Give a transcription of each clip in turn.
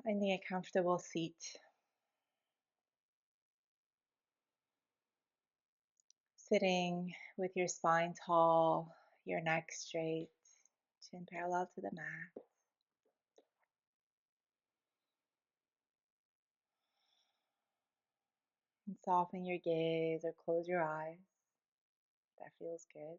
Finding a comfortable seat, sitting with your spine tall, your neck straight, chin parallel to the mat. And soften your gaze or close your eyes. That feels good.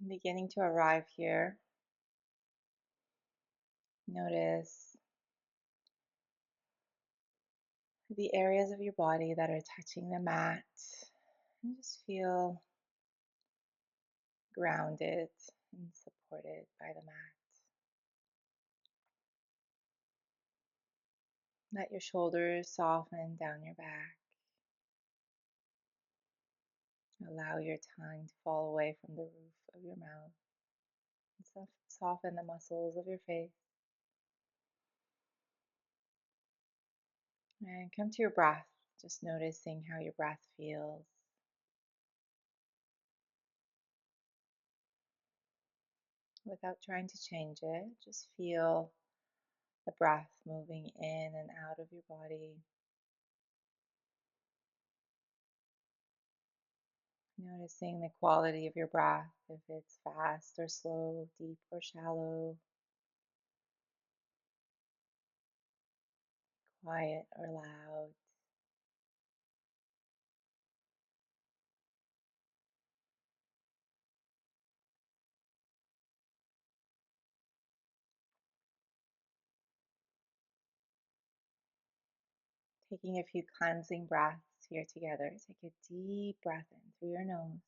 Beginning to arrive here, notice the areas of your body that are touching the mat and just feel grounded and supported by the mat. Let your shoulders soften down your back. Allow your tongue to fall away from the roof of your mouth. And soften the muscles of your face. And come to your breath, just noticing how your breath feels. Without trying to change it, just feel the breath moving in and out of your body. Noticing the quality of your breath, if it's fast or slow, deep or shallow, quiet or loud. Taking a few cleansing breaths here together. Take a deep breath in through your nose.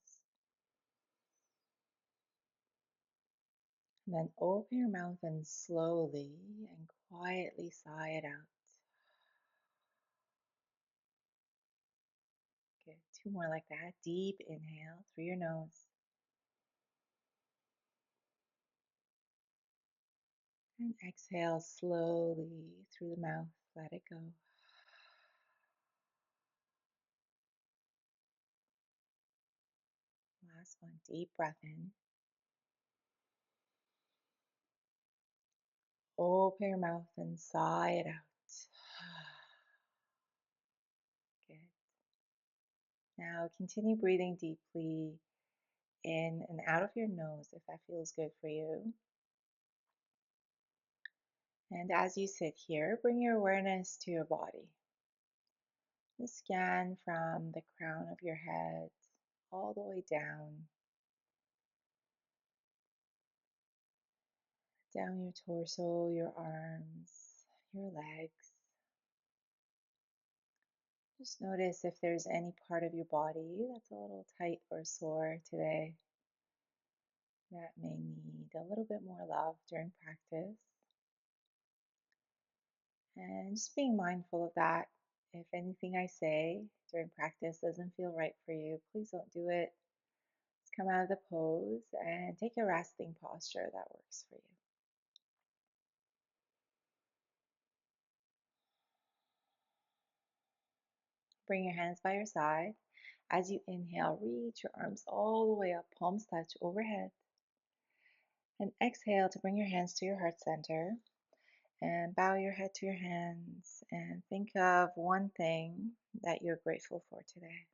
And then open your mouth and slowly and quietly sigh it out. Good. Two more like that. Deep inhale through your nose. And exhale slowly through the mouth. Let it go. Last one. Deep breath in. Open your mouth and sigh it out. Good. Now continue breathing deeply in and out of your nose if that feels good for you. And as you sit here, bring your awareness to your body. Just scan from the crown of your head all the way down your torso, your arms, your legs. Just notice if there's any part of your body that's a little tight or sore today that may need a little bit more love during practice. And just being mindful of that. If anything I say during practice doesn't feel right for you, please don't do it. Just come out of the pose and take a resting posture that works for you. Bring your hands by your side. As you inhale, reach your arms all the way up, palms touch overhead. And exhale to bring your hands to your heart center and bow your head to your hands and think of one thing that you're grateful for today.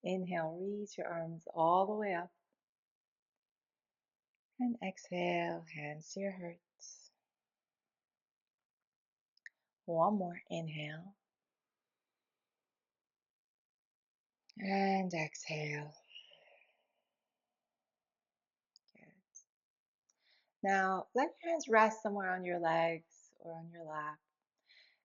Inhale, reach your arms all the way up. And exhale, hands to your heart. One more, inhale. And exhale. Good. Now, let your hands rest somewhere on your legs or on your lap.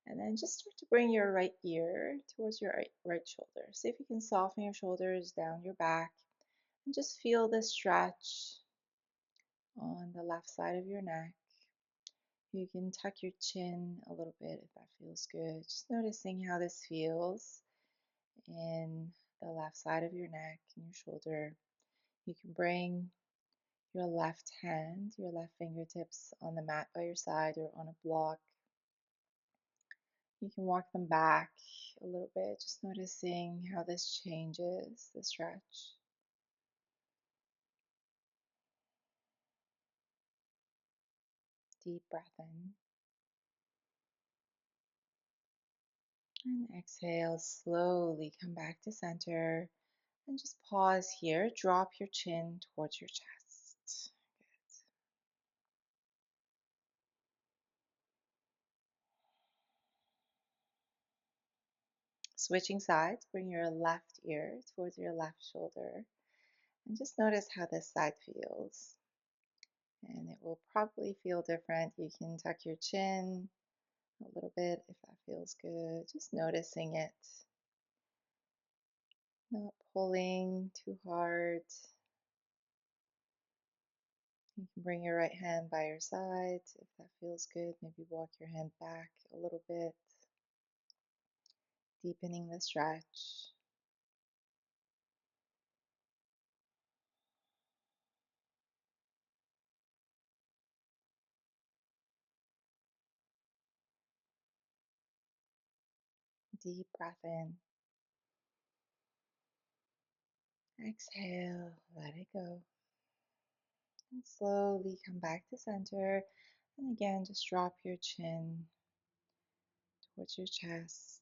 And then just start to bring your right ear towards your right shoulder. See if you can soften your shoulders down your back and just feel the stretch on the left side of your neck. You can tuck your chin a little bit if that feels good. Just noticing how this feels in the left side of your neck and your shoulder. You can bring your left hand, your left fingertips on the mat by your side or on a block You can walk them back a little bit, just noticing how this changes the stretch. Deep breath in and exhale. Slowly come back to center and just pause here. Drop your chin towards your chest. Switching sides, bring your left ear towards your left shoulder and just notice how this side feels. And it will probably feel different. You can tuck your chin a little bit if that feels good. Just noticing it, not pulling too hard. You can bring your right hand by your side if that feels good. Maybe walk your hand back a little bit, deepening the stretch. Deep breath in. Exhale, let it go. And slowly come back to center. And again, just drop your chin towards your chest.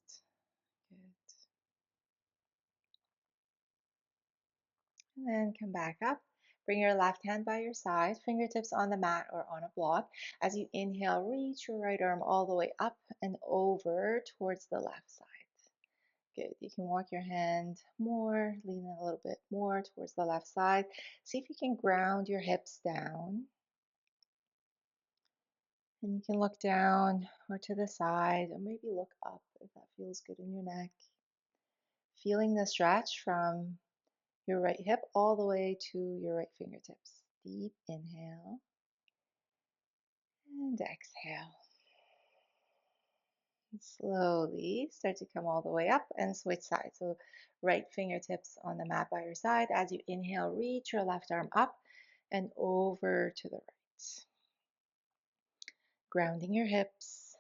Good. And then come back up. Bring your left hand by your side, fingertips on the mat or on a block. As you inhale, reach your right arm all the way up and over towards the left side. Good. You can walk your hand more, lean a little bit more towards the left side. See if you can ground your hips down. And you can look down or to the side, or maybe look up if that feels good in your neck. Feeling the stretch from your right hip all the way to your right fingertips. Deep inhale and exhale. And slowly start to come all the way up and switch sides. So right fingertips on the mat by your side. As you inhale, reach your left arm up and over to the right. Grounding your hips.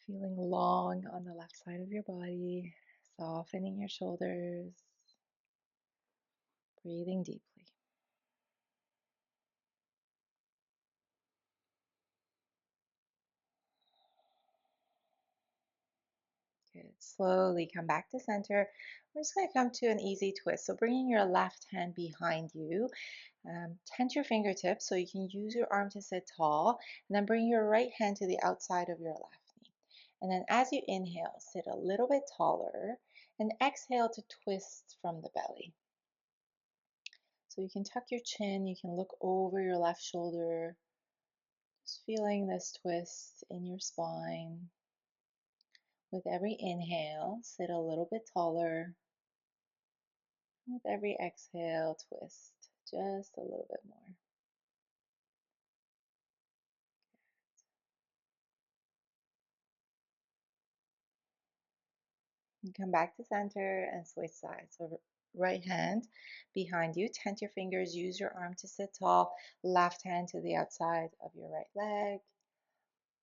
Feeling long on the left side of your body. Softening your shoulders. Breathing deeply. Good. Slowly come back to center. We're just going to come to an easy twist. So bringing your left hand behind you, tent your fingertips so you can use your arm to sit tall, and then bring your right hand to the outside of your left knee. And then as you inhale, sit a little bit taller, and exhale to twist from the belly. So you can tuck your chin, you can look over your left shoulder, just feeling this twist in your spine. With every inhale, sit a little bit taller. With every exhale, twist just a little bit more. And come back to center and switch sides. So right hand behind you, tent your fingers, use your arm to sit tall. Left hand to the outside of your right leg.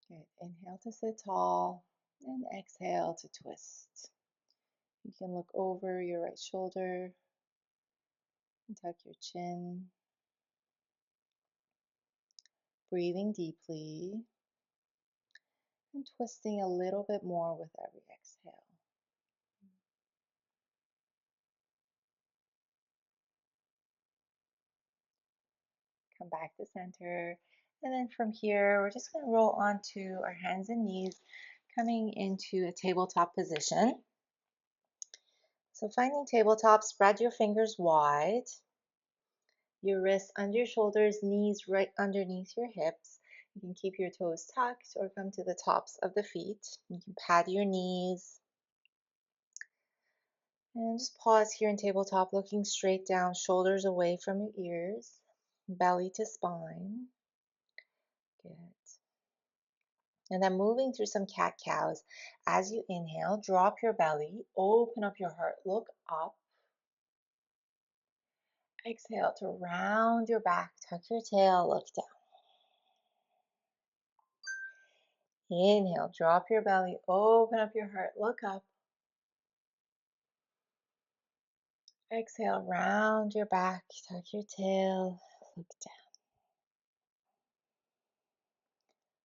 Good. Inhale to sit tall and exhale to twist. You can look over your right shoulder and tuck your chin. Breathing deeply and twisting a little bit more with every exhale. Come back to center. And then from here, we're just going to roll onto our hands and knees, coming into a tabletop position. So finding tabletop, spread your fingers wide, your wrists under your shoulders, knees right underneath your hips. You can keep your toes tucked or come to the tops of the feet. You can pad your knees. And just pause here in tabletop, looking straight down, shoulders away from your ears, belly to spine. Good. And then moving through some cat-cows. As you inhale, drop your belly, open up your heart, look up. Exhale to round your back, tuck your tail, look down. Inhale, drop your belly, open up your heart, look up. Exhale, round your back, tuck your tail, look down.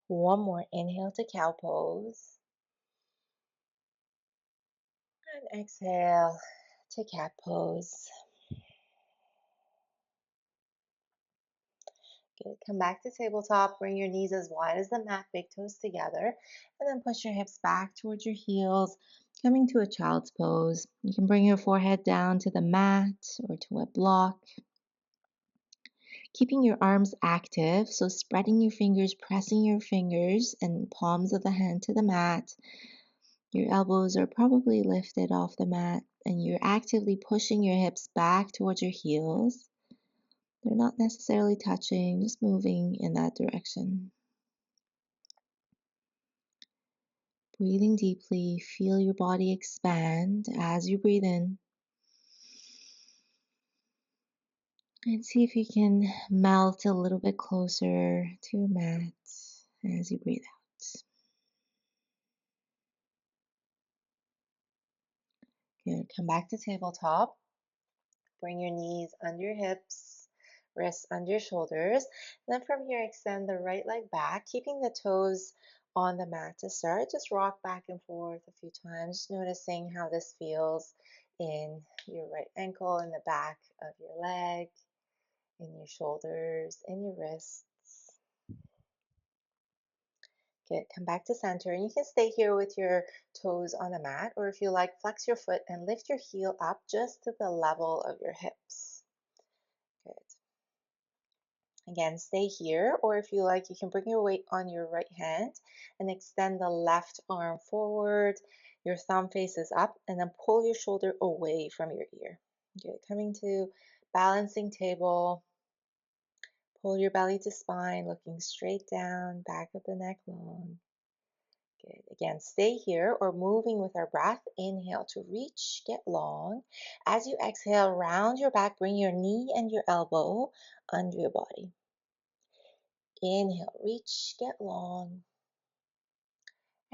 One more, inhale to cow pose. And exhale to cat pose. Good. Come back to tabletop. Bring your knees as wide as the mat, big toes together. And then push your hips back towards your heels, coming to a child's pose. You can bring your forehead down to the mat or to a block. Keeping your arms active, so spreading your fingers, pressing your fingers and palms of the hand to the mat. Your elbows are probably lifted off the mat, and you're actively pushing your hips back towards your heels. They're not necessarily touching, just moving in that direction. Breathing deeply, feel your body expand as you breathe in. And see if you can melt a little bit closer to your mat as you breathe out. Good. Come back to tabletop. Bring your knees under your hips, wrists under your shoulders. Then from here, extend the right leg back, keeping the toes on the mat to start. Just rock back and forth a few times, just noticing how this feels in your right ankle, in the back of your leg, in your shoulders, in your wrists. Good. Come back to center, and you can stay here with your toes on the mat, or if you like, flex your foot and lift your heel up just to the level of your hips. Good. Again, stay here, or if you like, you can bring your weight on your right hand and extend the left arm forward. Your thumb faces up, and then pull your shoulder away from your ear. Good. Coming to balancing table. Pull your belly to spine, looking straight down, back of the neck long. Good. Again, stay here or moving with our breath. Inhale to reach, get long. As you exhale, round your back, bring your knee and your elbow under your body. Inhale, reach, get long.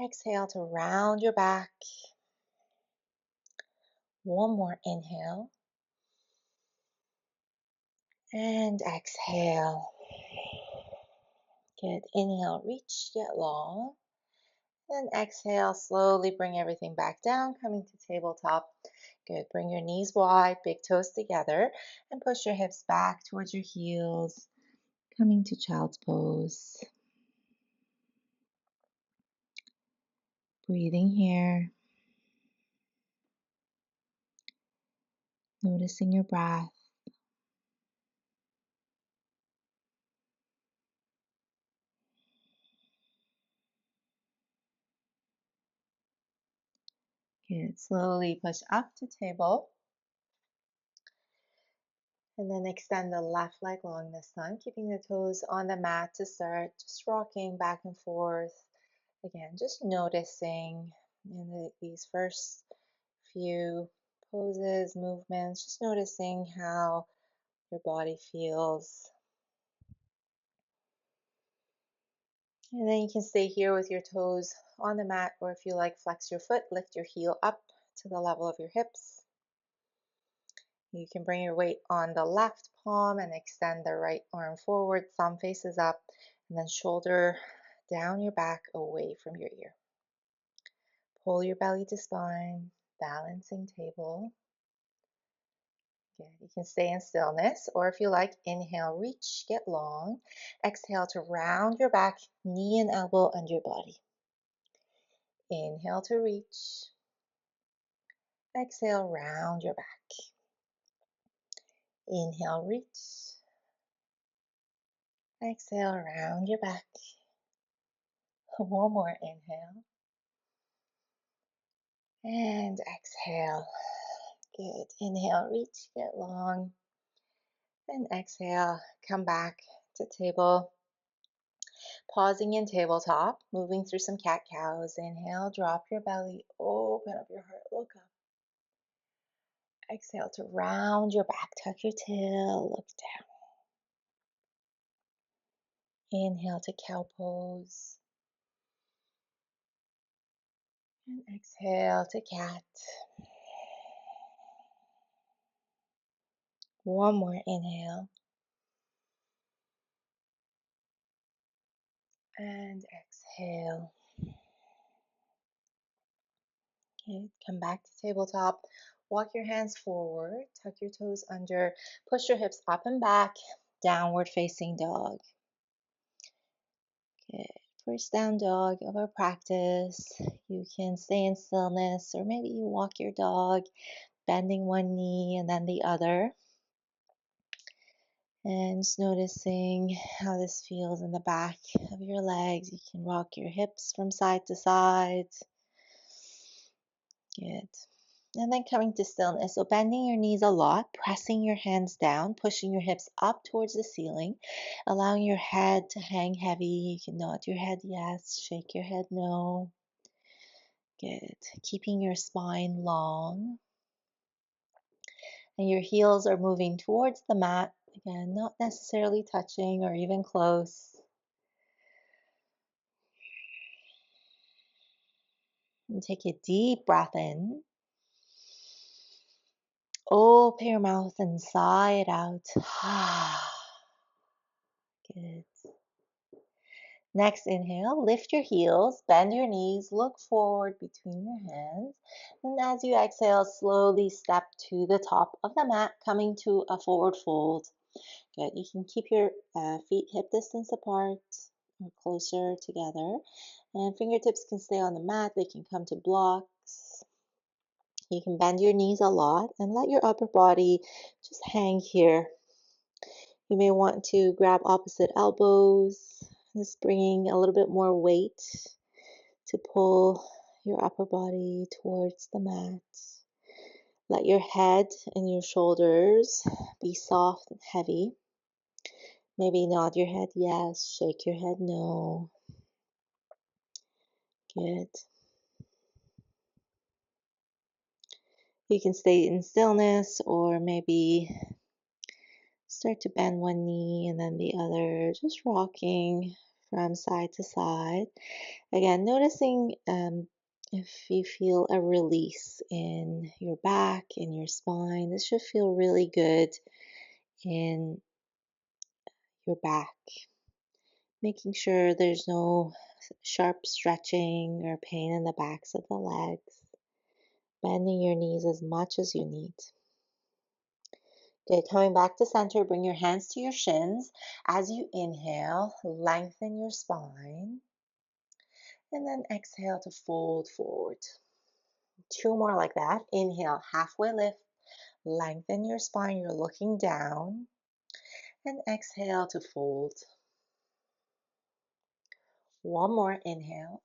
Exhale to round your back. One more inhale. And exhale. Good. Inhale, reach, get long. And exhale, slowly bring everything back down, coming to tabletop. Good. Bring your knees wide, big toes together, and push your hips back towards your heels, coming to child's pose. Breathing here. Noticing your breath. Good. Slowly push up to table. And then extend the left leg long this time, keeping the toes on the mat to start, just rocking back and forth. Again, just noticing in these first few poses, movements, just noticing how your body feels. And then you can stay here with your toes on the mat, or if you like, flex your foot, lift your heel up to the level of your hips. You can bring your weight on the left palm and extend the right arm forward, thumb faces up, and then shoulder down your back away from your ear. Pull your belly to spine, balancing table. Good. You can stay in stillness, or if you like, inhale, reach, get long. Exhale to round your back, knee and elbow under your body. Inhale to reach. Exhale, round your back. Inhale, reach. Exhale, round your back. One more inhale. And exhale. Good. Inhale, reach, get long. And exhale, come back to table. Pausing in tabletop, moving through some cat-cows. Inhale, drop your belly, open up your heart, look up. Exhale to round your back, tuck your tail, look down. Inhale to cow pose. And exhale to cat. One more inhale. And exhale. Okay, come back to tabletop. Walk your hands forward, tuck your toes under, push your hips up and back, downward facing dog. Good. First down dog of our practice. You can stay in stillness, or maybe you walk your dog, bending one knee and then the other. And just noticing how this feels in the back of your legs. You can rock your hips from side to side. Good. And then coming to stillness. So bending your knees a lot, pressing your hands down, pushing your hips up towards the ceiling, allowing your head to hang heavy. You can nod your head yes, shake your head no. Good. Keeping your spine long. And your heels are moving towards the mat. Again, not necessarily touching or even close. And take a deep breath in. Open your mouth and sigh it out. Good. Next inhale, lift your heels, bend your knees, look forward between your hands. And as you exhale, slowly step to the top of the mat, coming to a forward fold. Good. You can keep your feet hip distance apart or closer together. And fingertips can stay on the mat. They can come to blocks. You can bend your knees a lot and let your upper body just hang here. You may want to grab opposite elbows, just bringing a little bit more weight to pull your upper body towards the mat. Let your head and your shoulders be soft and heavy. Maybe nod your head yes, shake your head no. Good. You can stay in stillness or maybe start to bend one knee and then the other, just rocking from side to side. Again, noticing if you feel a release in your back, in your spine. This should feel really good in your back. Making sure there's no sharp stretching or pain in the backs of the legs. Bending your knees as much as you need. Good. Coming back to center, bring your hands to your shins. As you inhale, lengthen your spine. And then exhale to fold forward. Two more like that. Inhale, halfway lift. Lengthen your spine. You're looking down. And exhale to fold. One more. Inhale.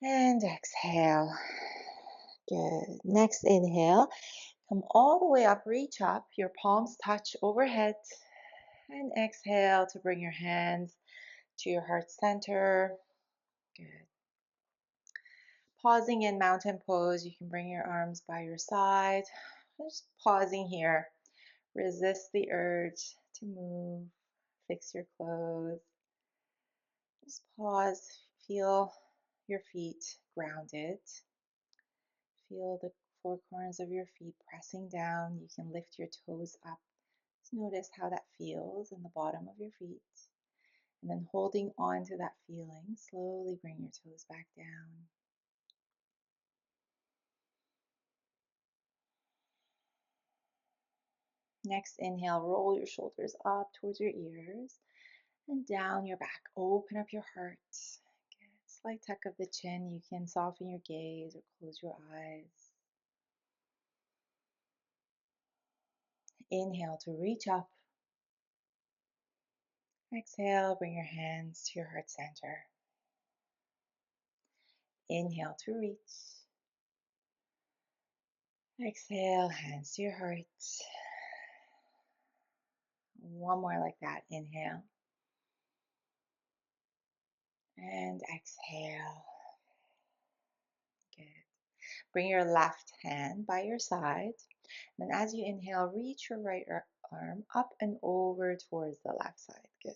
And exhale. Good. Next inhale. Come all the way up. Reach up. Your palms touch overhead. And exhale to bring your hands to your heart center. Good. Pausing in mountain pose, you can bring your arms by your side. Just pausing here. Resist the urge to move, fix your clothes. Just pause, feel your feet grounded. Feel the four corners of your feet pressing down. You can lift your toes up. Just notice how that feels in the bottom of your feet. And then holding on to that feeling, slowly bring your toes back down. Next inhale, roll your shoulders up towards your ears and down your back. Open up your heart. Good. Slight tuck of the chin. You can soften your gaze or close your eyes. Inhale to reach up. Exhale, bring your hands to your heart center. Inhale to reach. Exhale, hands to your heart. One more like that. Inhale. And exhale. Good. Bring your left hand by your side. And as you inhale, reach your right arm up and over towards the left side. Good.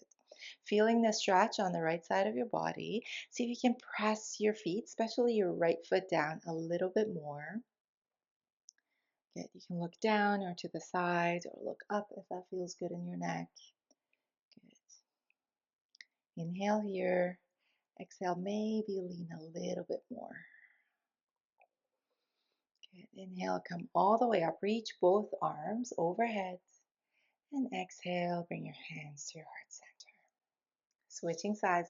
Feeling the stretch on the right side of your body. See if you can press your feet, especially your right foot, down a little bit more. Good. You can look down or to the side or look up if that feels good in your neck. Good. Inhale here. Exhale, maybe lean a little bit more. Good. Inhale, come all the way up. Reach both arms overhead. And exhale, bring your hands to your heart center. Switching sides,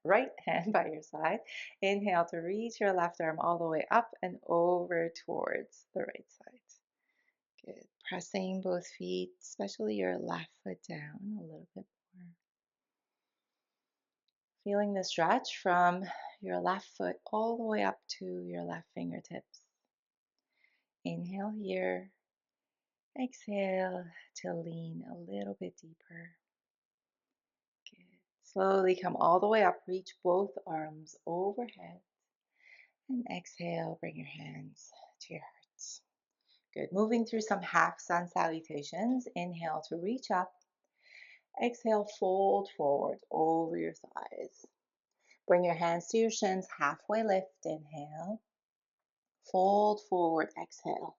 right hand by your side. Inhale to reach your left arm all the way up and over towards the right side. Good. Pressing both feet, especially your left foot down a little bit more. Feeling the stretch from your left foot all the way up to your left fingertips. Inhale here. Exhale to lean a little bit deeper. Good. Slowly come all the way up. Reach both arms overhead. And exhale, bring your hands to your hearts. Good. Moving through some half sun salutations. Inhale to reach up. Exhale, fold forward over your thighs. Bring your hands to your shins, halfway lift. Inhale. Fold forward. Exhale.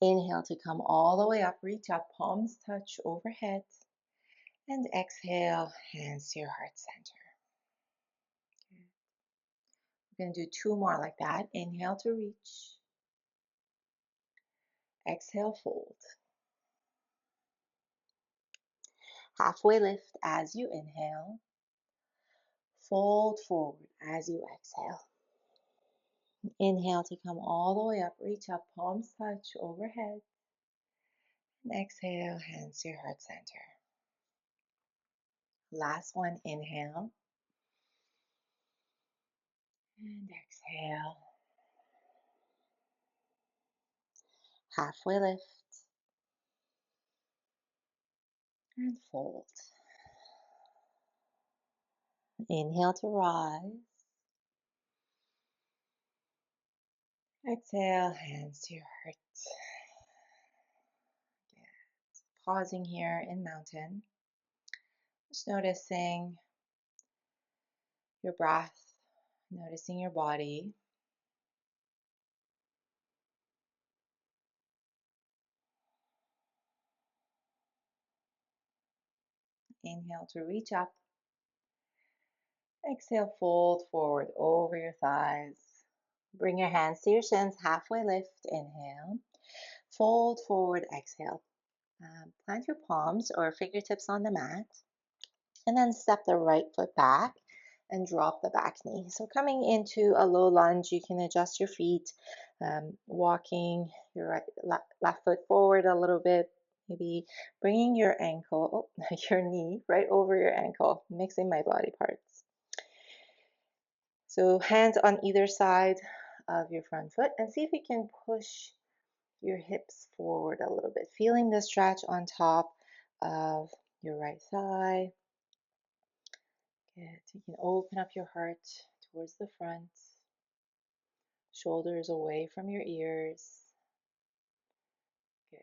Inhale to come all the way up. Reach up. Palms touch overhead. And exhale, hands to your heart center. Good. We're going to do two more like that. Inhale to reach. Exhale, fold. Halfway lift as you inhale. Fold forward as you exhale. Inhale to come all the way up. Reach up, palms touch overhead. And exhale, hands to your heart center. Last one, inhale. And exhale. Halfway lift. And fold. Inhale to rise. Exhale, hands to your heart. Pausing here in mountain. Just noticing your breath, noticing your body. Inhale to reach up. Exhale, fold forward over your thighs. Bring your hands to your shins, halfway lift. Inhale. Fold forward, exhale. Plant your palms or fingertips on the mat. And then step the right foot back and drop the back knee. So coming into a low lunge, you can adjust your feet, walking your left foot forward a little bit, maybe bringing your ankle, your knee right over your ankle, mixing my body parts. So hands on either side of your front foot and see if you can push your hips forward a little bit, feeling the stretch on top of your right thigh. Good. You can open up your heart towards the front, shoulders away from your ears. Good.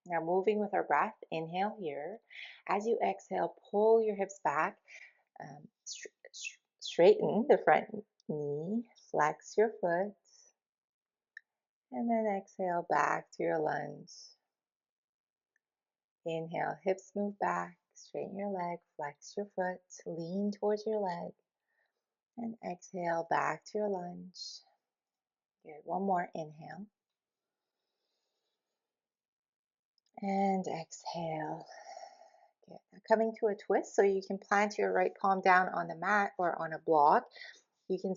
Now moving with our breath, inhale here. As you exhale, pull your hips back, straighten the front knee, flex your foot, and then exhale back to your lunge. Inhale, hips move back, straighten your leg, flex your foot, lean towards your leg, and exhale back to your lunge. Good. One more, inhale. And exhale. Good. Now coming to a twist, so you can plant your right palm down on the mat or on a block. You can,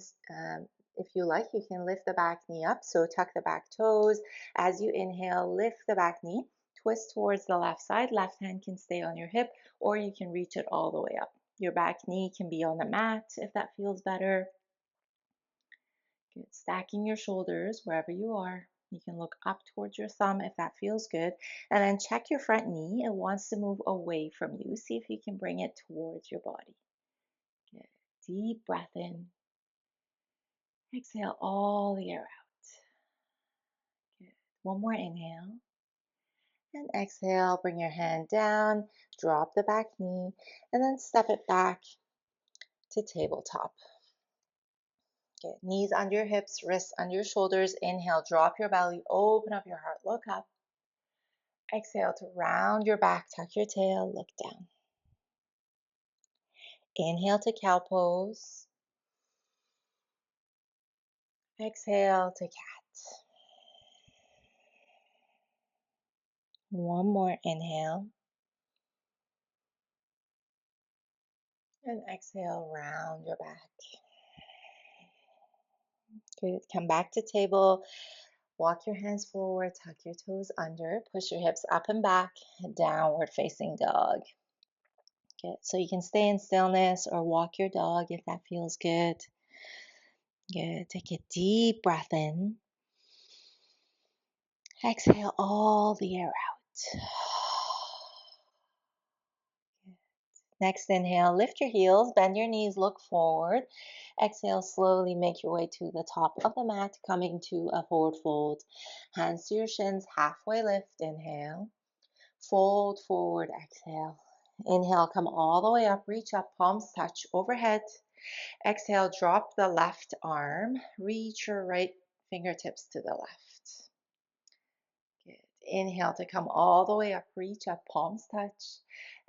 if you like, you can lift the back knee up. So tuck the back toes. As you inhale, lift the back knee. Twist towards the left side. Left hand can stay on your hip, or you can reach it all the way up. Your back knee can be on the mat if that feels better. Good. Stacking your shoulders wherever you are. You can look up towards your thumb if that feels good. And then check your front knee. It wants to move away from you. See if you can bring it towards your body. Good. Deep breath in. Exhale all the air out. Good. One more inhale. And exhale, bring your hand down, drop the back knee, and then step it back to tabletop. Good. Knees under your hips, wrists under your shoulders. Inhale, drop your belly, open up your heart, look up. Exhale to round your back, tuck your tail, look down. Inhale to cow pose. Exhale to cat. One more inhale. And exhale, round your back. Good. Come back to table. Walk your hands forward, tuck your toes under, push your hips up and back, downward facing dog. Good. So you can stay in stillness or walk your dog if that feels good. Good. Take a deep breath in. Exhale all the air out. Next inhale, lift your heels, bend your knees, look forward. Exhale, slowly make your way to the top of the mat, coming to a forward fold. Hands to your shins, halfway lift, inhale. Fold forward, exhale. Inhale, come all the way up, reach up, palms touch overhead. Exhale, drop the left arm, reach your right fingertips to the left. Good. Inhale to come all the way up, reach up, palms touch.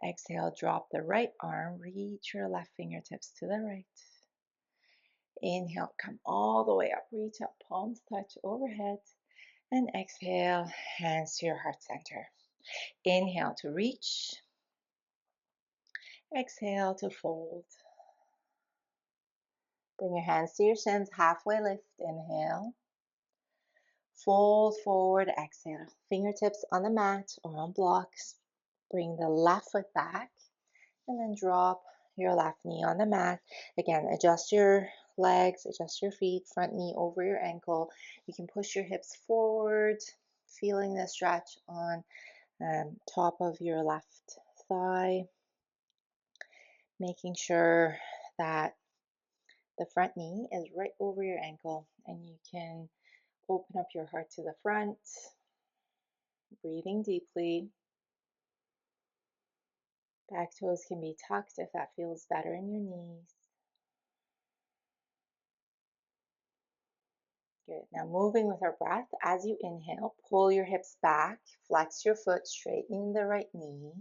Exhale, drop the right arm, reach your left fingertips to the right. Inhale, come all the way up, reach up, palms touch overhead. And exhale, hands to your heart center. Inhale to reach. Exhale to fold. Bring your hands to your shins, halfway lift, inhale. Fold forward, exhale. Fingertips on the mat or on blocks. Bring the left foot back and then drop your left knee on the mat. Again, adjust your legs, adjust your feet, front knee over your ankle. You can push your hips forward, feeling the stretch on top of your left thigh, making sure that the front knee is right over your ankle, and you can open up your heart to the front, breathing deeply. Back toes can be tucked if that feels better in your knees. Good. Now moving with our breath, as you inhale, pull your hips back, flex your foot, straighten the right knee,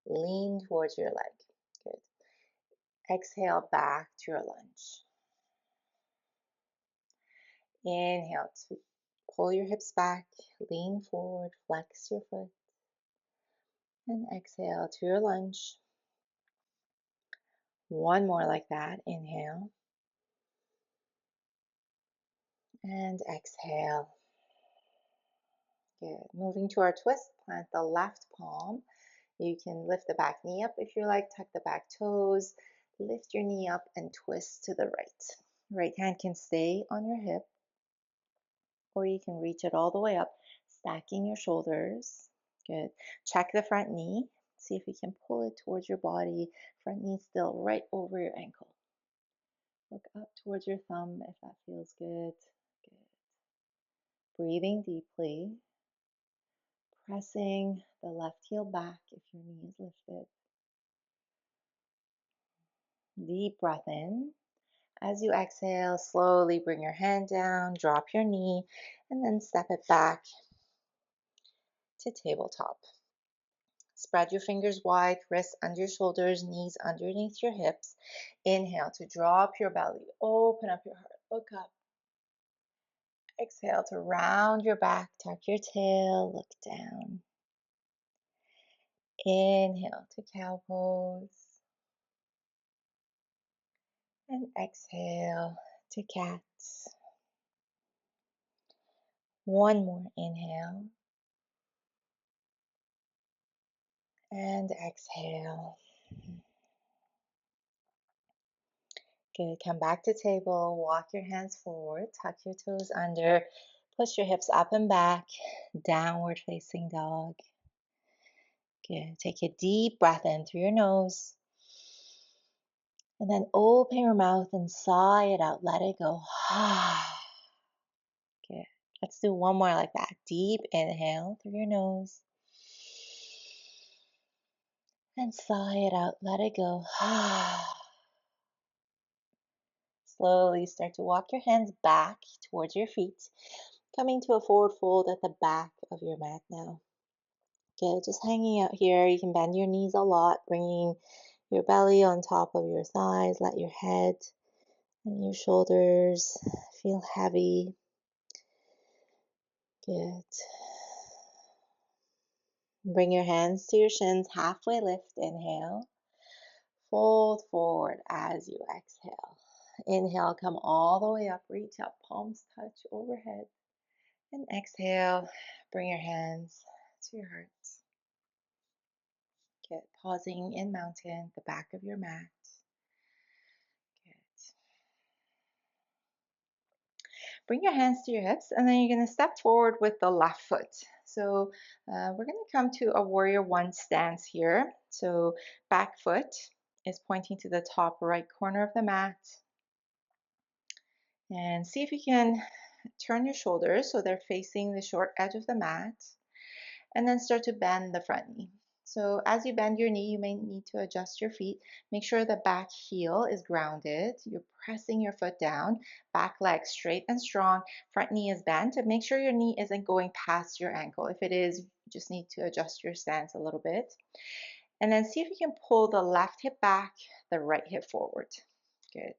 lean towards your leg. Good. Exhale back to your lunge. Inhale to pull your hips back, lean forward, flex your foot, and exhale to your lunge. One more like that. Inhale and exhale. Good. Moving to our twist, plant the left palm. You can lift the back knee up if you like, tuck the back toes, lift your knee up and twist to the right. Right hand can stay on your hip, or you can reach it all the way up, stacking your shoulders. Good. Check the front knee. See if you can pull it towards your body. Front knee still right over your ankle. Look up towards your thumb if that feels good. Good. Breathing deeply. Pressing the left heel back if your knee is lifted. Deep breath in. As you exhale, slowly bring your hand down, drop your knee, and then step it back to tabletop. Spread your fingers wide, wrists under your shoulders, knees underneath your hips. Inhale to drop your belly, open up your heart, look up. Exhale to round your back, tuck your tail, look down. Inhale to cow pose. And exhale to cat. One more inhale. And exhale. Good. Come back to table. Walk your hands forward. Tuck your toes under. Push your hips up and back. Downward facing dog. Good. Take a deep breath in through your nose. And then open your mouth and sigh it out. Let it go. Good. Let's do one more like that. Deep inhale through your nose. And sigh it out. Let it go. Slowly start to walk your hands back towards your feet, coming to a forward fold at the back of your mat now. Good. Just hanging out here. You can bend your knees a lot, bringing your belly on top of your thighs. Let your head and your shoulders feel heavy. Good. Bring your hands to your shins, halfway lift. Inhale. Fold forward as you exhale. Inhale, come all the way up, reach up, palms touch overhead. And exhale, bring your hands to your heart. Good. Pausing in mountain, the back of your mat. Good. Bring your hands to your hips, and then you're going to step forward with the left foot. So we're going to come to a warrior one stance here. So back foot is pointing to the top right corner of the mat. And see if you can turn your shoulders so they're facing the short edge of the mat. And then start to bend the front knee. So as you bend your knee, you may need to adjust your feet. Make sure the back heel is grounded. You're pressing your foot down, back leg straight and strong, front knee is bent, and make sure your knee isn't going past your ankle. If it is, you just need to adjust your stance a little bit. And then see if you can pull the left hip back, the right hip forward. Good.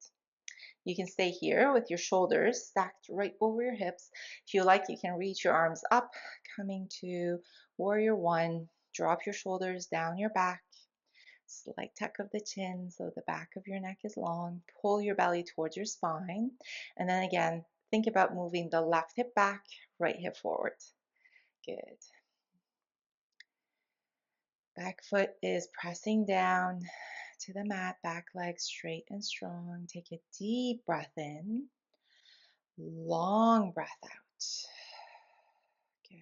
You can stay here with your shoulders stacked right over your hips. If you like, you can reach your arms up, coming to warrior one. Drop your shoulders down your back. Slight tuck of the chin so the back of your neck is long. Pull your belly towards your spine. And then again, think about moving the left hip back, right hip forward. Good. Back foot is pressing down to the mat, back leg straight and strong. Take a deep breath in. Long breath out. Good.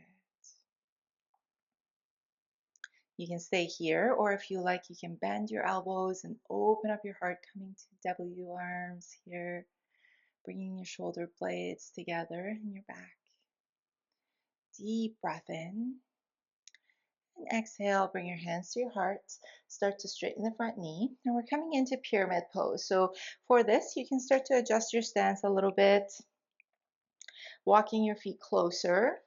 You can stay here, or if you like, you can bend your elbows and open up your heart, coming to W arms here, bringing your shoulder blades together in your back. Deep breath in. And exhale, bring your hands to your heart. Start to straighten the front knee. And we're coming into pyramid pose. So for this, you can start to adjust your stance a little bit, walking your feet closer.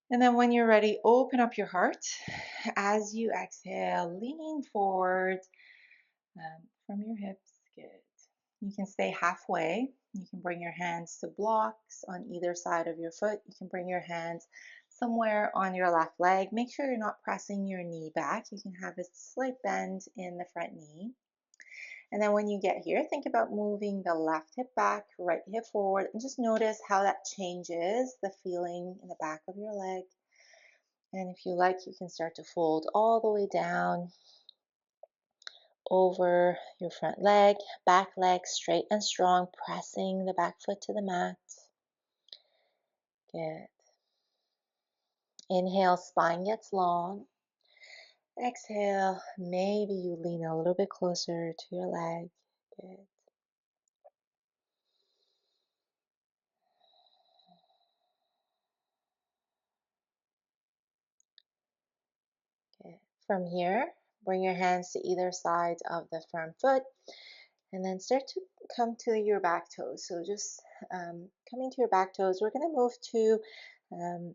And then when you're ready, open up your heart. As you exhale, lean forward from your hips. Good. You can stay halfway. You can bring your hands to blocks on either side of your foot. You can bring your hands somewhere on your left leg. Make sure you're not pressing your knee back. You can have a slight bend in the front knee. And then when you get here, think about moving the left hip back, right hip forward, and just notice how that changes the feeling in the back of your leg. And if you like, you can start to fold all the way down over your front leg, back leg straight and strong, pressing the back foot to the mat. Good. Inhale, spine gets long. Exhale, maybe you lean a little bit closer to your leg. Good. Good. From here, bring your hands to either side of the front foot and then start to come to your back toes. So just coming to your back toes, we're going to move to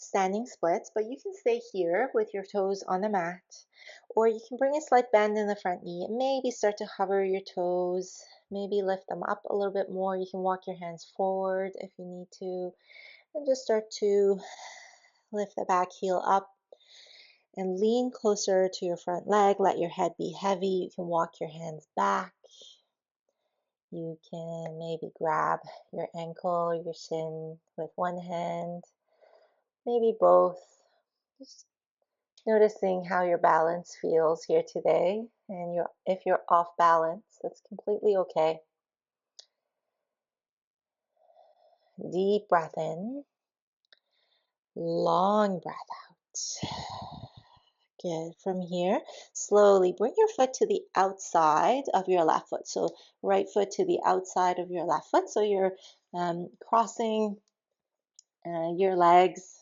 standing splits, but you can stay here with your toes on the mat, or you can bring a slight bend in the front knee and maybe start to hover your toes, maybe lift them up a little bit more. You can walk your hands forward if you need to, and just start to lift the back heel up and lean closer to your front leg. Let your head be heavy. You can walk your hands back. You can maybe grab your ankle, your shin with one hand, maybe both. Just noticing how your balance feels here today. And if you're off balance, that's completely okay. Deep breath in, long breath out. Good. From here, slowly bring your foot to the outside of your left foot. So right foot to the outside of your left foot. So you're crossing your legs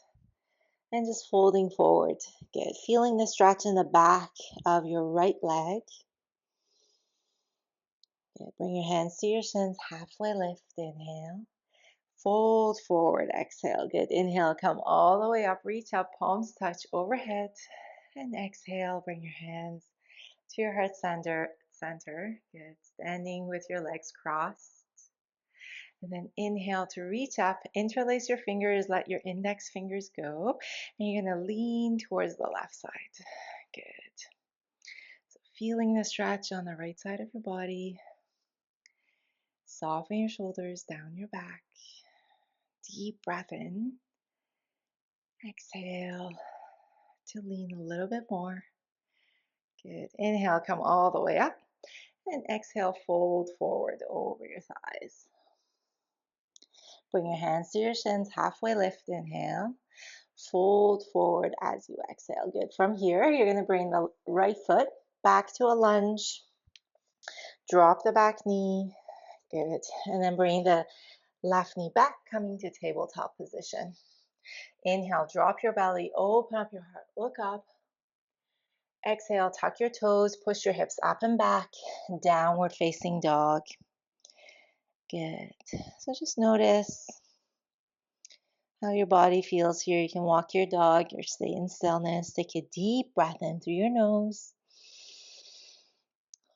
And just folding forward. Good. Feeling the stretch in the back of your right leg. Good. Bring your hands to your shins, halfway lift. Inhale. Fold forward. Exhale. Good. Inhale. Come all the way up. Reach up. Palms touch overhead. And exhale. Bring your hands to your heart center. Good. Standing with your legs crossed. And then inhale to reach up, interlace your fingers, let your index fingers go. And you're going to lean towards the left side. Good. So feeling the stretch on the right side of your body. Soften your shoulders down your back. Deep breath in. Exhale to lean a little bit more. Good. Inhale, come all the way up. And exhale, fold forward over your thighs. Bring your hands to your shins, halfway lift. Inhale. Fold forward as you exhale. Good. From here, you're going to bring the right foot back to a lunge. Drop the back knee. Good. And then bring the left knee back, coming to tabletop position. Inhale, drop your belly, open up your heart, look up. Exhale, tuck your toes, push your hips up and back, downward facing dog. Good. So just notice how your body feels here. You can walk your dog or stay in stillness. Take a deep breath in through your nose.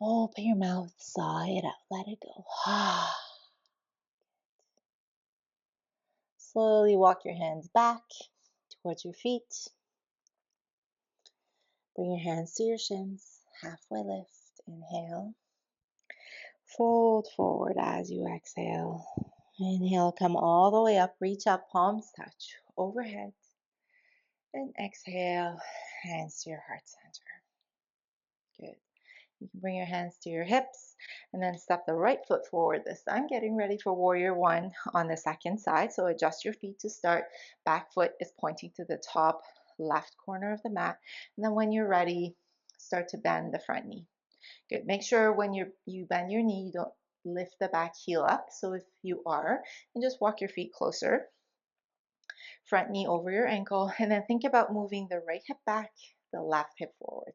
Open your mouth, sigh it out, let it go. Slowly walk your hands back towards your feet. Bring your hands to your shins, halfway lift. Inhale. Fold forward as you exhale. Inhale, come all the way up, reach up, palms touch overhead. And exhale, hands to your heart center. Good. You can bring your hands to your hips and then step the right foot forward this time, getting ready for warrior one on the second side. So adjust your feet to start. Back foot is pointing to the top left corner of the mat. And then when you're ready, start to bend the front knee. Good. Make sure when you bend your knee, you don't lift the back heel up. So if you are, and just walk your feet closer. Front knee over your ankle. And then think about moving the right hip back, the left hip forward.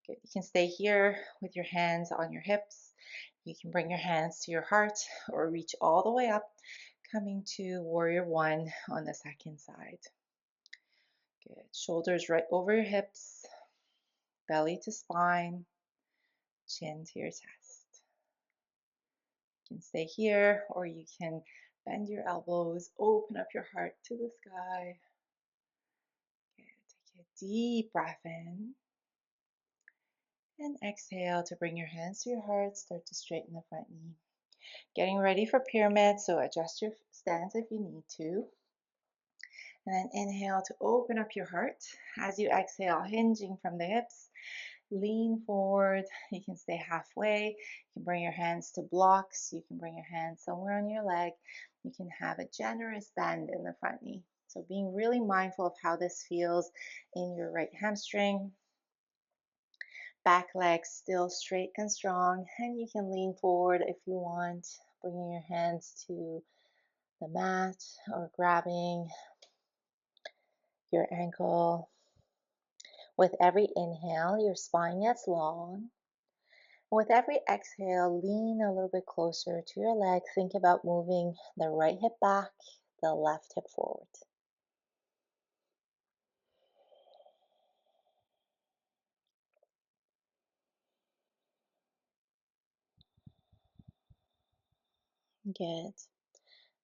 Good. You can stay here with your hands on your hips. You can bring your hands to your heart or reach all the way up, coming to warrior one on the second side. Good. Shoulders right over your hips, belly to spine, chin to your chest. You can stay here or you can bend your elbows, open up your heart to the sky. Good. Take a deep breath in. And exhale to bring your hands to your heart. Start to straighten the front knee. Getting ready for pyramid, so adjust your stance if you need to. And then inhale to open up your heart. As you exhale, hinging from the hips, lean forward. You can stay halfway. You can bring your hands to blocks. You can bring your hands somewhere on your leg. You can have a generous bend in the front knee. So being really mindful of how this feels in your right hamstring. Back leg still straight and strong, and you can lean forward if you want, bringing your hands to the mat or grabbing your ankle. With every inhale, your spine gets long. With every exhale, lean a little bit closer to your leg. Think about moving the right hip back, the left hip forward. Good.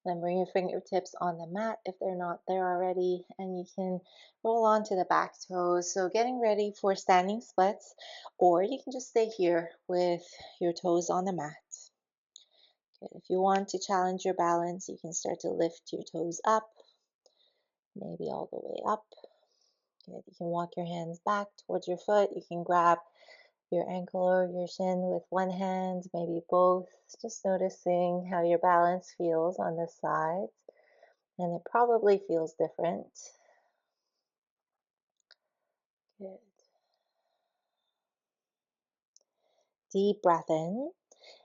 Then bring your fingertips on the mat if they're not there already, and you can roll onto the back toes. So getting ready for standing splits, or you can just stay here with your toes on the mat. Good. If you want to challenge your balance, you can start to lift your toes up, maybe all the way up. Good. You can walk your hands back towards your foot. You can grab your ankle or your shin with one hand, maybe both. Just noticing how your balance feels on this side. And it probably feels different. Good. Deep breath in.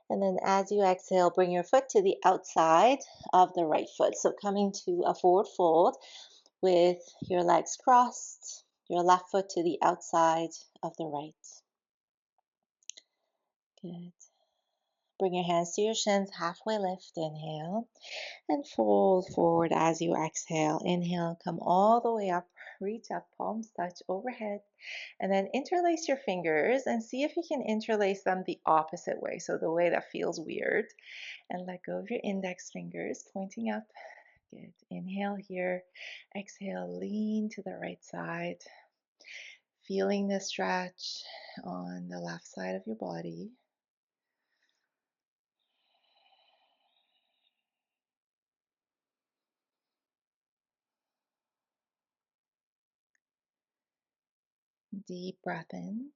And then as you exhale, bring your foot to the outside of the right foot. So coming to a forward fold. with your legs crossed, your left foot to the outside of the right. Good. Bring your hands to your shins, halfway lift, inhale, and fold forward as you exhale. Inhale, come all the way up, reach up, palms touch overhead, and then interlace your fingers and see if you can interlace them the opposite way, so the way that feels weird. And let go of your index fingers, pointing up. Good. Inhale here, exhale, lean to the right side, feeling the stretch on the left side of your body. Deep breath in,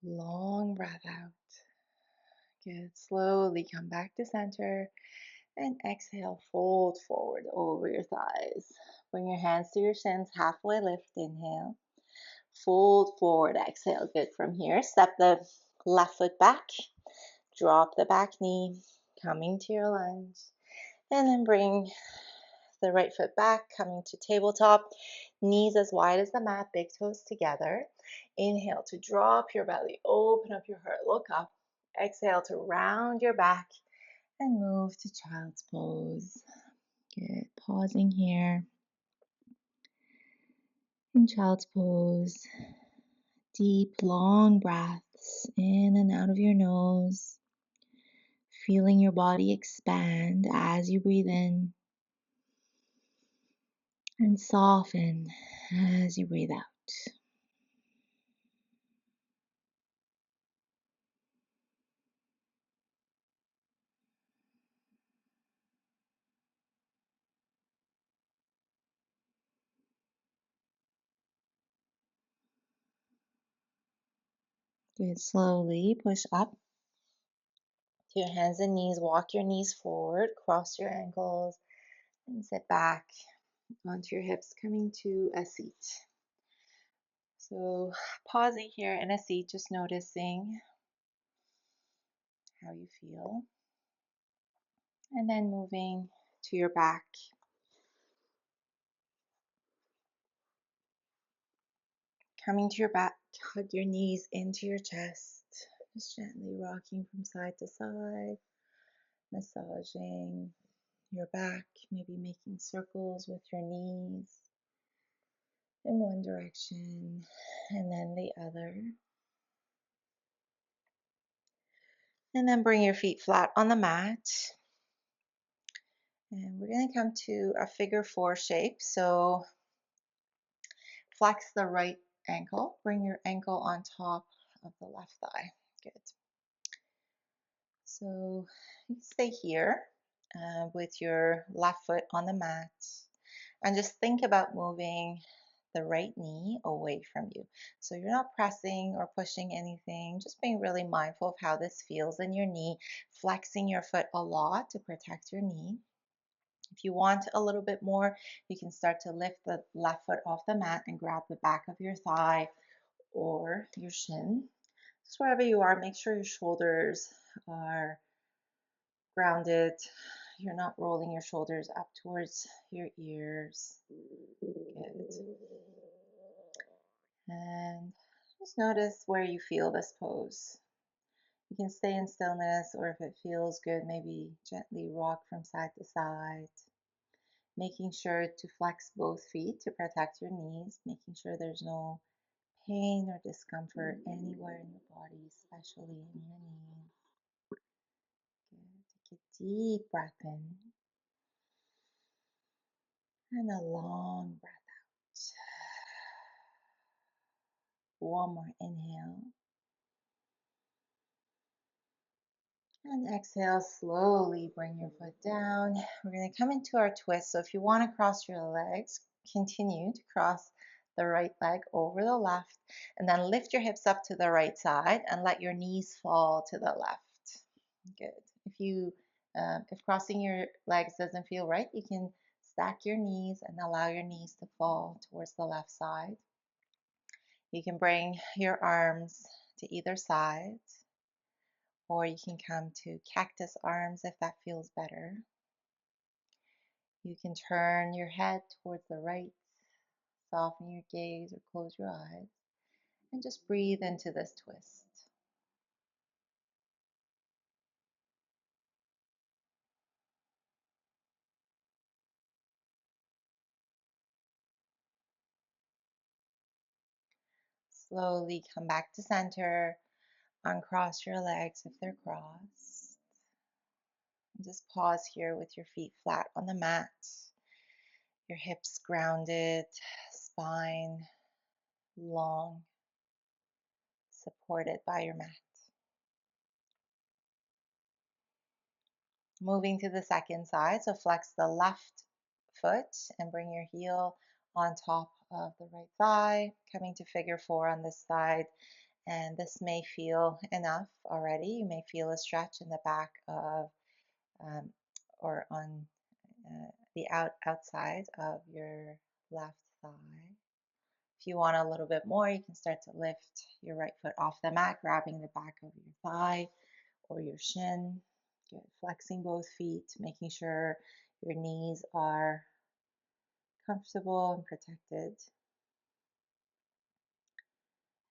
long breath out. Good. Slowly come back to center and exhale, fold forward over your thighs. Bring your hands to your shins, halfway lift, inhale. Fold forward, exhale. Good. From here, step the left foot back, drop the back knee, coming to your lunge, and then bring the right foot back, coming to tabletop, knees as wide as the mat, big toes together. Inhale to drop your belly, open up your heart, look up. Exhale to round your back and move to child's pose. Good. Pausing here in child's pose. Deep, long breaths in and out of your nose. Feeling your body expand as you breathe in and soften as you breathe out. Good. Slowly push up to your hands and knees. Walk your knees forward, cross your ankles, and sit back onto your hips, coming to a seat. So pausing here in a seat, just noticing how you feel. And then moving to your back. Coming to your back, hug your knees into your chest. Just gently rocking from side to side, massaging your back, maybe making circles with your knees in one direction and then the other. And then bring your feet flat on the mat. And we're going to come to a figure four shape. So flex the right ankle, bring your ankle on top of the left thigh. Good. So you stay here with your left foot on the mat and just think about moving the right knee away from you. So you're not pressing or pushing anything, just being really mindful of how this feels in your knee, flexing your foot a lot to protect your knee. If you want a little bit more, you can start to lift the left foot off the mat and grab the back of your thigh or your shin. Just wherever you are, make sure your shoulders are grounded. You're not rolling your shoulders up towards your ears. Good. And just notice where you feel this pose. You can stay in stillness, or if it feels good, maybe gently rock from side to side. Making sure to flex both feet to protect your knees, making sure there's no pain or discomfort anywhere in your body, especially in your knees. Good. Take a deep breath in and a long breath out. One more inhale. And exhale, slowly bring your foot down. We're going to come into our twist. So if you want to cross your legs, continue to cross the right leg over the left, and then lift your hips up to the right side and let your knees fall to the left. Good. If crossing your legs doesn't feel right, you can stack your knees and allow your knees to fall towards the left side. You can bring your arms to either side, or you can come to cactus arms if that feels better. You can turn your head towards the right, soften your gaze or close your eyes, and just breathe into this twist. Slowly come back to center, uncross your legs if they're crossed. And just pause here with your feet flat on the mat, your hips grounded, spine long, supported by your mat. Moving to the second side, so flex the left foot and bring your heel on top of the right thigh, coming to figure four on this side. And this may feel enough already. You may feel a stretch in the back of um, or on the outside of your left thigh. If you want a little bit more, you can start to lift your right foot off the mat, grabbing the back of your thigh or your shin. Good. Flexing both feet, making sure your knees are comfortable and protected.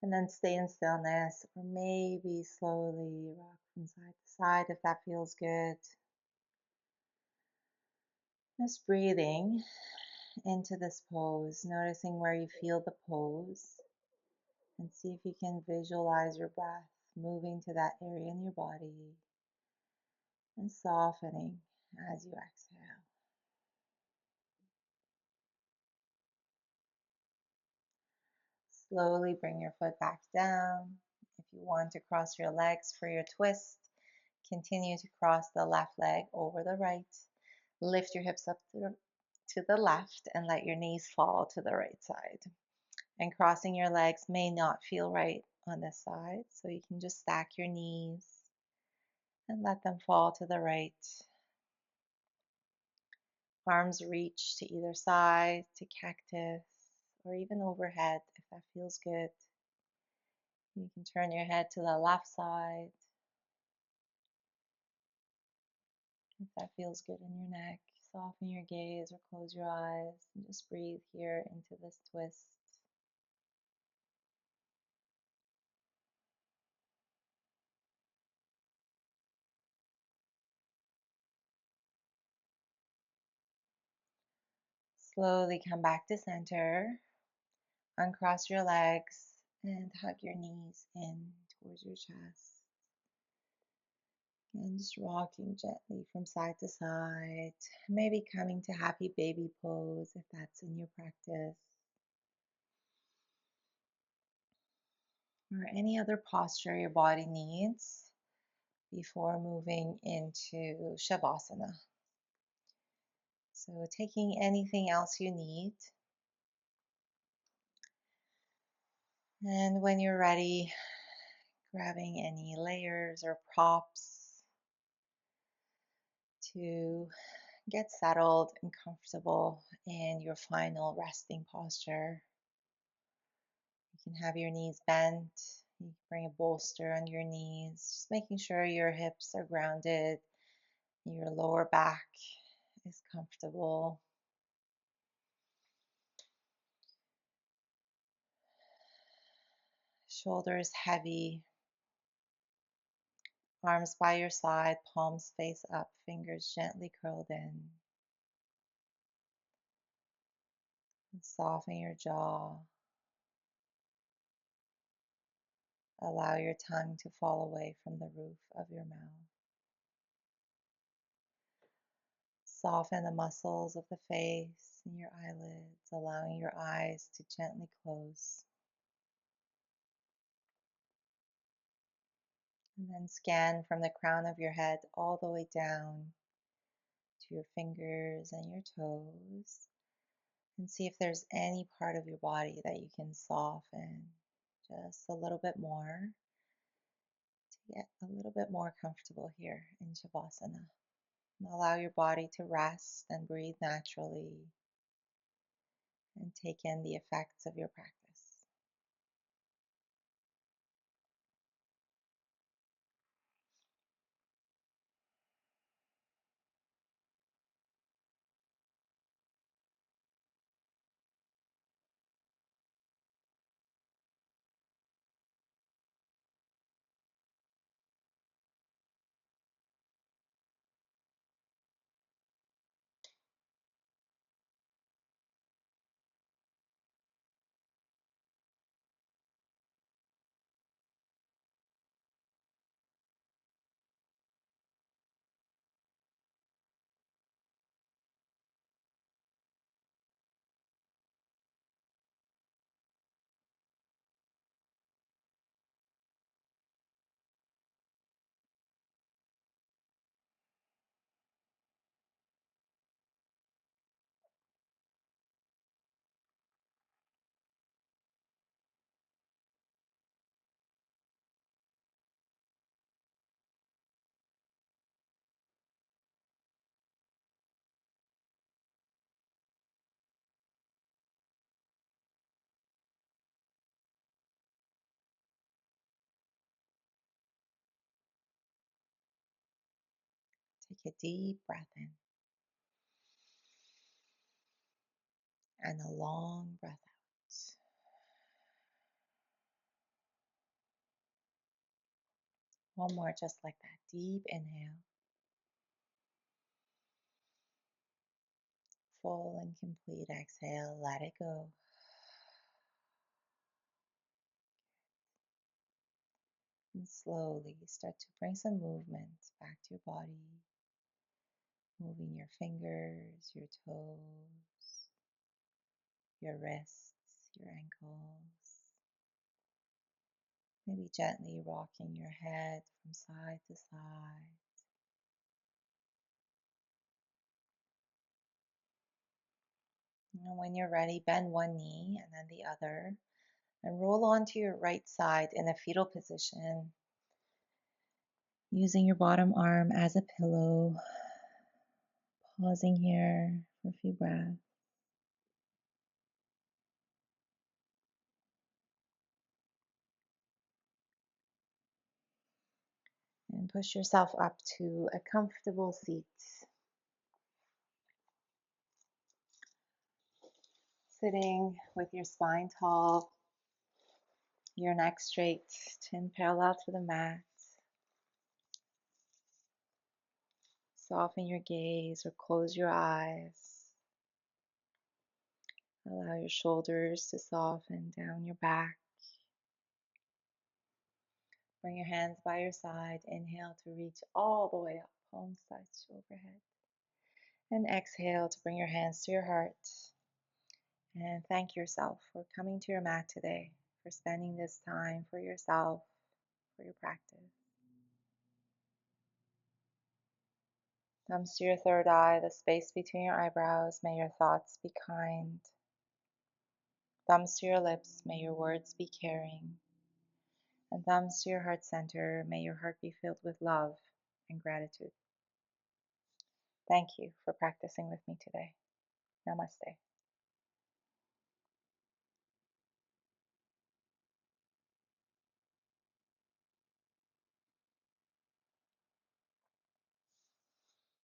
And then stay in stillness, or maybe slowly rock from side to side if that feels good. Just breathing into this pose, noticing where you feel the pose, and see if you can visualize your breath moving to that area in your body and softening as you exhale. Slowly bring your foot back down. If you want to cross your legs for your twist, continue to cross the left leg over the right. Lift your hips up to the left and let your knees fall to the right side. And crossing your legs may not feel right on this side, so you can just stack your knees and let them fall to the right. Arms reach to either side, to cactus, or even overhead if that feels good. You can turn your head to the left side if that feels good in your neck. Soften your gaze or close your eyes and just breathe here into this twist. Slowly come back to center. Uncross your legs and hug your knees in towards your chest. And just rocking gently from side to side. Maybe coming to happy baby pose if that's in your practice. Or any other posture your body needs before moving into Shavasana. So taking anything else you need. And when you're ready, grabbing any layers or props to get settled and comfortable in your final resting posture. You can have your knees bent. You can bring a bolster on your knees, just making sure your hips are grounded, your lower back is comfortable. Shoulders heavy, arms by your side, palms face up, fingers gently curled in. And soften your jaw. Allow your tongue to fall away from the roof of your mouth. Soften the muscles of the face and your eyelids, allowing your eyes to gently close. And then scan from the crown of your head all the way down to your fingers and your toes. And see if there's any part of your body that you can soften just a little bit more to get a little bit more comfortable here in Shavasana. And allow your body to rest and breathe naturally and take in the effects of your practice. Take a deep breath in and a long breath out. One more just like that. Deep inhale. Full and complete exhale. Let it go. And slowly start to bring some movement back to your body. Moving your fingers, your toes, your wrists, your ankles. Maybe gently rocking your head from side to side. And when you're ready, bend one knee and then the other. And roll onto your right side in a fetal position, using your bottom arm as a pillow. Pausing here for a few breaths. And push yourself up to a comfortable seat. Sitting with your spine tall, your neck straight, chin parallel to the mat. Soften your gaze or close your eyes. Allow your shoulders to soften down your back. Bring your hands by your side. Inhale to reach all the way up, palms touch overhead. And exhale to bring your hands to your heart. And thank yourself for coming to your mat today, for spending this time for yourself, for your practice. Thumbs to your third eye, the space between your eyebrows. May your thoughts be kind. Thumbs to your lips. May your words be caring. And thumbs to your heart center. May your heart be filled with love and gratitude. Thank you for practicing with me today. Namaste.